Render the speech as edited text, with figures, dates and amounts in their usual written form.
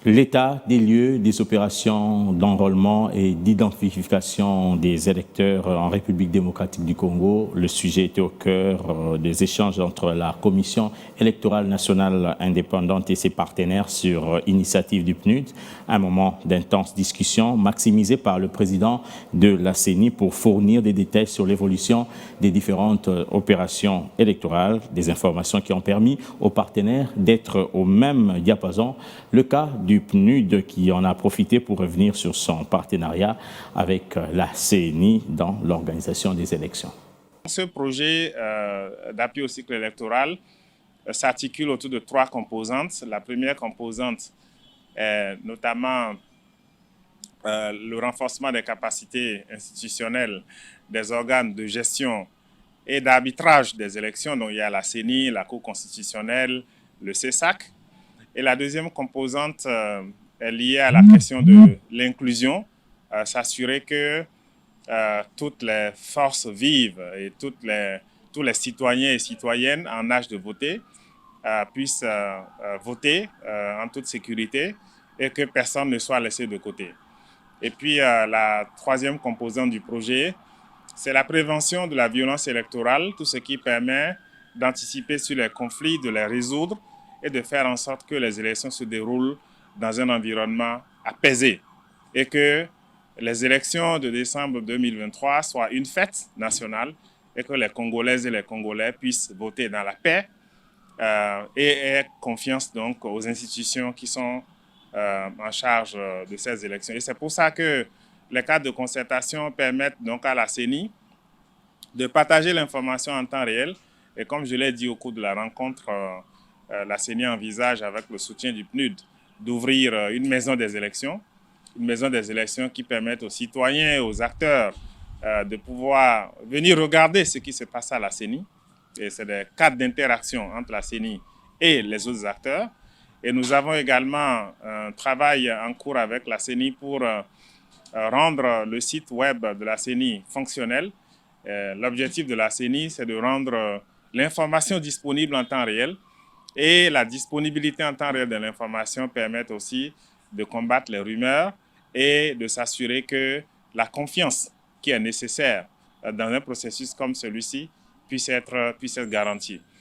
L'état des lieux des opérations d'enrôlement et d'identification des électeurs en République démocratique du Congo, le sujet était au cœur des échanges entre la Commission électorale nationale indépendante et ses partenaires sur initiative du PNUD, un moment d'intense discussion maximisé par le président de la CENI pour fournir des détails sur l'évolution des différentes opérations électorales, des informations qui ont permis aux partenaires d'être au même diapason. Le cas du PNUD qui en a profité pour revenir sur son partenariat avec la CENI dans l'organisation des élections. Ce projet d'appui au cycle électoral s'articule autour de trois composantes. La première composante est notamment le renforcement des capacités institutionnelles des organes de gestion et d'arbitrage des élections. Donc il y a la CENI, la Cour constitutionnelle, le CESAC. Et la deuxième composante est liée à la question de l'inclusion, s'assurer que toutes les forces vives et tous les citoyens et citoyennes en âge de voter puissent voter en toute sécurité et que personne ne soit laissé de côté. Et puis la troisième composante du projet, c'est la prévention de la violence électorale, tout ce qui permet d'anticiper sur les conflits, de les résoudre et de faire en sorte que les élections se déroulent dans un environnement apaisé et que les élections de décembre 2023 soient une fête nationale et que les Congolaises et les Congolais puissent voter dans la paix et aient confiance donc aux institutions qui sont en charge de ces élections. Et c'est pour ça que les cadres de concertation permettent donc à la CENI de partager l'information en temps réel. Et comme je l'ai dit au cours de la rencontre, la CENI envisage, avec le soutien du PNUD, d'ouvrir une maison des élections qui permette aux citoyens et aux acteurs de pouvoir venir regarder ce qui se passe à la CENI. Et c'est des cadres d'interaction entre la CENI et les autres acteurs. Et nous avons également un travail en cours avec la CENI pour rendre le site web de la CENI fonctionnel. L'objectif de la CENI, c'est de rendre l'information disponible en temps réel. Et la disponibilité en temps réel de l'information permet aussi de combattre les rumeurs et de s'assurer que la confiance qui est nécessaire dans un processus comme celui-ci puisse être garantie.